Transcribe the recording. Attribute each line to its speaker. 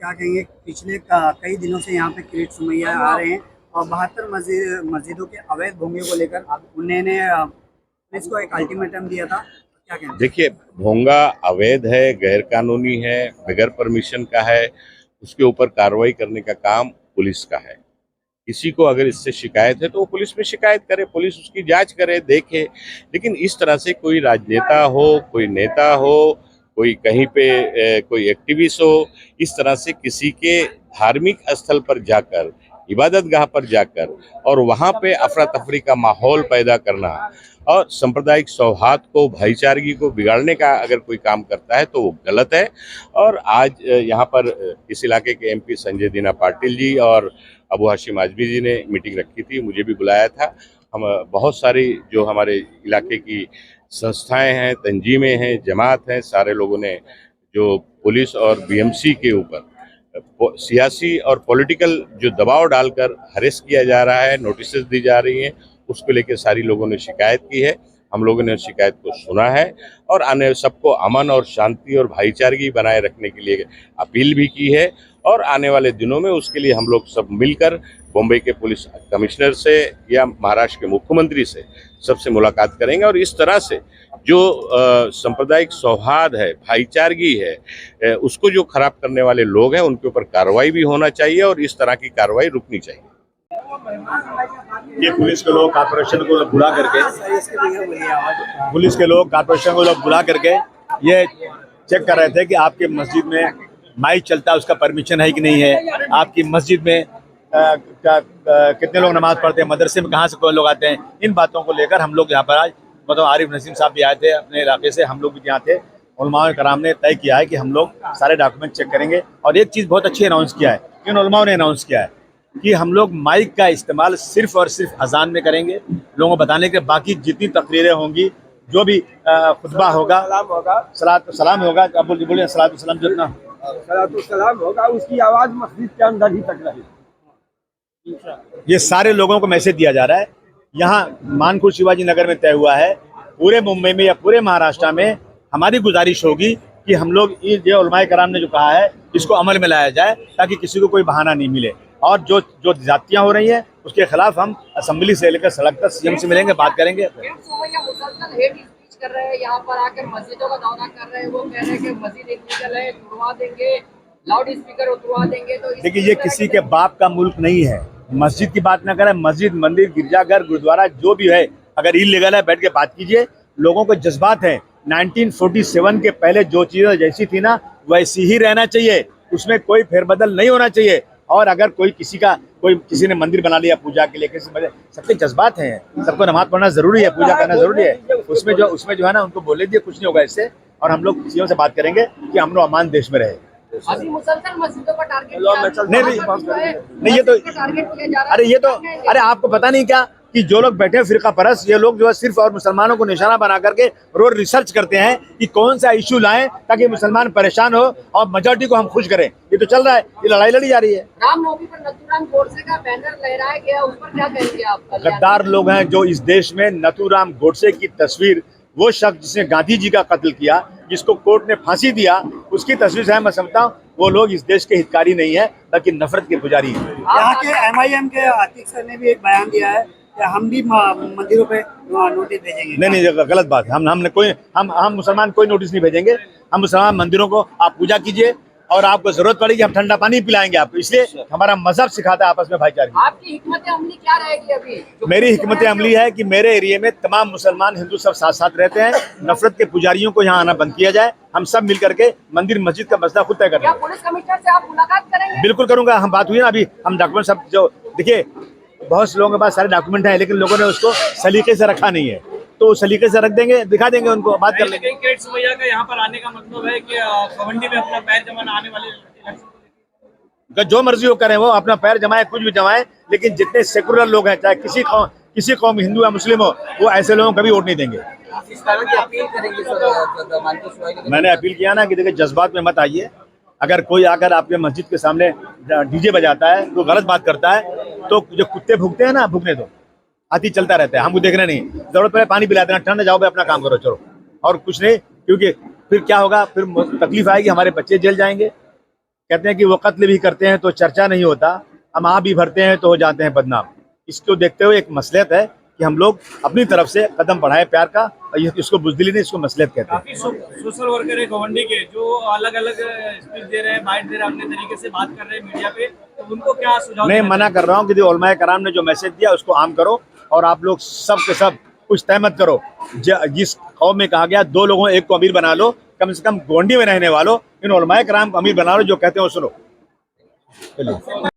Speaker 1: क्या कहेंगे, पिछले कई दिनों से यहाँ पे किरीट सुमैया आ रहे हैं और 72 मस्जिदों के अवैध भूमि को लेकर उन्होंने पुलिस को एक अल्टीमेटम दिया था। क्या कहेंगे?
Speaker 2: देखिए, भोंगा अवैध है, गैर कानूनी है, बगैर परमिशन का है। उसके ऊपर कार्रवाई करने का काम पुलिस का है। किसी को अगर इससे शिकायत है तो वो पुलिस में शिकायत करे, पुलिस उसकी जांच करे, देखे। लेकिन इस तरह से कोई राजनेता हो, कोई नेता हो, कोई कहीं पे कोई एक्टिविस्ट हो, इस तरह से किसी के धार्मिक स्थल पर जाकर, इबादतगाह पर जाकर और वहां पे अफरा तफरी का माहौल पैदा करना और सांप्रदायिक सौहार्द को, भाईचारगी को बिगाड़ने का अगर कोई काम करता है तो वो गलत है। और आज यहाँ पर इस इलाके के एमपी संजय दीना पाटिल जी और अबू हाशिम आजमी जी ने मीटिंग रखी थी, मुझे भी बुलाया था। हम बहुत सारी जो हमारे इलाके की संस्थाएं हैं, तंजीमें हैं, जमात हैं, सारे लोगों ने जो पुलिस और बीएमसी के ऊपर सियासी और पॉलिटिकल जो दबाव डालकर हरेस किया जा रहा है, नोटिस दी जा रही हैं, उसको लेकर सारी लोगों ने शिकायत की है। हम लोगों ने शिकायत को सुना है और आने सबको अमन और शांति और भाईचारगी बनाए रखने के लिए अपील भी की है। और आने वाले दिनों में उसके लिए हम लोग सब मिलकर बॉम्बे के पुलिस कमिश्नर से या महाराष्ट्र के मुख्यमंत्री से सबसे मुलाकात करेंगे और इस तरह से जो सांप्रदायिक सौहार्द है, भाईचारगी है, उसको जो खराब करने वाले लोग हैं उनके ऊपर कार्रवाई भी होना चाहिए और इस तरह की कार्रवाई रुकनी चाहिए।
Speaker 3: ये पुलिस के लोग कॉर्पोरेशन को बुला करके ये चेक कर रहे थे कि आपके मस्जिद में माइक चलता है, उसका परमिशन है कि नहीं है। आपकी मस्जिद में कितने लोग नमाज पढ़ते हैं, मदरसे में कहाँ से कोई लोग आते हैं। इन बातों को लेकर हम लोग यहाँ पर आज मतलब आरिफ नसीम साहब भी आए थे अपने इलाके से, हम लोग भी यहाँ थे। उलमाए कराम ने तय किया है कि हम लोग सारे डॉक्यूमेंट चेक करेंगे। और एक चीज़ बहुत अच्छी अनाउंस किया है, इन उलमाओं ने अनाउंस किया है कि हम लोग माइक का इस्तेमाल सिर्फ और सिर्फ अजान में करेंगे। लोगों को बताने के बाकी जितनी तकरीरें होंगी, जो भी खुतबा होगा, सलाम होगा, अब बोलिए सलाम जितना
Speaker 4: सलाम होगा, उसकी आवाज़ मस्जिद के अंदर ही तक रहेगी।
Speaker 3: ये सारे लोगों को मैसेज दिया जा रहा है। यहाँ मानखुर शिवाजी नगर में तय हुआ है, पूरे मुंबई में या पूरे महाराष्ट्र में हमारी गुजारिश होगी कि हम लोग ये उलमाए कराम ने जो कहा है इसको अमल में लाया जाए, ताकि किसी को कोई बहाना नहीं मिले। और जो ज्यादतियाँ हो रही हैं उसके खिलाफ हम असेंबली से लेकर सड़क तक सीएम से मिलेंगे, बात करेंगे।
Speaker 5: कर रहे हैं, यहाँ पर आकर मस्जिदों का दौरा कर रहे हैं, वो कह रहे हैं कि मस्जिद इल्लीगल है, तुड़वा देंगे, लाउड स्पीकर उतरवा देंगे। तो
Speaker 3: देखिए, ये किसी के बाप का मुल्क नहीं है। मस्जिद की बात ना करें, मस्जिद, मंदिर, गिरजाघर, गुरुद्वारा जो भी है, अगर इल्लीगल है बैठ के बात कीजिए। लोगों को जज्बात हैं। 1947 के पहले जो चीज़ें जैसी थी ना वैसी ही रहना चाहिए, उसमें कोई फेरबदल नहीं होना चाहिए। और अगर किसी ने मंदिर बना लिया पूजा के लिए, सबके जज्बात हैं, सबको नमाज पढ़ना जरूरी है, पूजा करना जरूरी है। उसमें जो है ना, उनको बोले दिए कुछ नहीं होगा इससे। और हम लोग सीएम से बात करेंगे कि अमन और अमान देश में रहे।
Speaker 5: अभी मुसलसल मस्जिदों का टारगेट
Speaker 3: नहीं, ये तो अरे आपको पता नहीं क्या कि जो लोग बैठे फिरका परस्त, ये लोग जो है सिर्फ और मुसलमानों को निशाना बना करके रोज रिसर्च करते हैं कि कौन सा इशू लाएं ताकि मुसलमान परेशान हो और मेजॉरिटी को हम खुश करें। ये तो चल रहा है, ये लड़ाई लड़ी जा रही है।
Speaker 5: रामनवमी पर नथुराम गोडसे का बैनर लहराया गया, उस पर क्या कहेंगे आप?
Speaker 3: गद्दार लोग हैं जो इस देश में नथुराम गोडसे की तस्वीर, वो शख्स जिसने गांधी जी का कत्ल किया, जिसको कोर्ट ने फांसी दिया, उसकी तस्वीर है। मैं समझता हूँ वो लोग इस देश के हितकारी नहीं है बल्कि नफरत के पुजारी हैं।
Speaker 1: यहाँ के MIM के आतिक सर ने भी एक बयान दिया है कि हम भी मंदिरों पे नोटिस भेजेंगे।
Speaker 3: नहीं, गलत बात है। हम मुसलमान कोई नोटिस नहीं भेजेंगे। हम मुसलमान मंदिरों को आप पूजा कीजिए और आपको जरूरत पड़ेगी हम ठंडा पानी पिलाएंगे आपको। इसलिए हमारा मजहब सिखाता है आपस में भाईचारे।
Speaker 5: आपकी हिकमत अमली क्या रहेगी अभी?
Speaker 3: मेरी हिकमत अमली है कि मेरे एरिया में तमाम मुसलमान हिंदू सब साथ साथ रहते हैं। नफरत के पुजारियों को यहाँ आना बंद किया जाए। हम सब मिल करके मंदिर मस्जिद का मसला खुद तय करेंगे।
Speaker 5: क्या पुलिस कमिश्नर से आप मुलाकात करेंगे?
Speaker 3: बिल्कुल करूंगा। हम बात हुई ना, अभी हम डॉक्यूमेंट सब जो देखिए, बहुत से लोगों के पास सारे डॉक्यूमेंट हैं, लेकिन लोगों ने उसको सलीके से रखा नहीं है, तो सलीके से रख देंगे, दिखा देंगे उनको, बात कर लेंगे।
Speaker 6: किरीट सुमैया का यहाँ पर आने का मतलब है कि खवंडी में अपना पैर जमाना आने वाले
Speaker 3: जो मर्जी हो करें, वो अपना पैर जमाए, कुछ भी जमाए, लेकिन जितने सेकुलर लोग हैं, चाहे किसी कौम हिंदू या मुस्लिम हो, वो ऐसे लोगों को कभी वोट नहीं देंगे।
Speaker 5: इस तरह की अपील करेंगे सर?
Speaker 3: मैंने अपील किया ना कि देखिए, जज्बात में मत आइए। अगर कोई आकर आपके मस्जिद के सामने डीजे बजाता है, तो गलत बात करता है, तो जो कुत्ते भूखते हैं ना, भूखने दो, हाथी चलता रहता है, हमको देखना नहीं। जरूरत पड़े पानी पिला देना, ठंड जाओ भाई अपना काम करो, चलो, और कुछ नहीं। क्योंकि फिर क्या होगा, फिर तकलीफ आएगी, हमारे बच्चे जेल जाएंगे, कहते हैं कि वो कत्ल भी करते हैं तो चर्चा नहीं होता, हम आप भी भरते हैं तो हो जाते हैं बदनाम। इसको देखते हुए एक मसलियत है कि हम लोग अपनी तरफ से कदम बढ़ाएं प्यार का, और इसको बुज़दिली नहीं, इसको मसलियत कहते हैं।
Speaker 6: काफी सोशल वर्कर है गवंडी के जो अलग अलग स्पीच दे रहे हैं, बाइट दे रहे हैं, अपने तरीके से बात कर रहे हैं मीडिया पे, तो उनको क्या सुझाव
Speaker 3: मैं
Speaker 6: देना
Speaker 3: मना कर रहा हूँ कि जो उलमाए कराम ने जो मैसेज दिया उसको आम करो, और आप लोग सब के सब कुछ तय मत करो। जिस कौम में कहा गया 2 लोगों एक को अमीर बना लो, कम से कम गोंडी में रहने वालों इन उलमाए कराम को अमीर बना लो, जो कहते हैं वो सुनो। चलिए।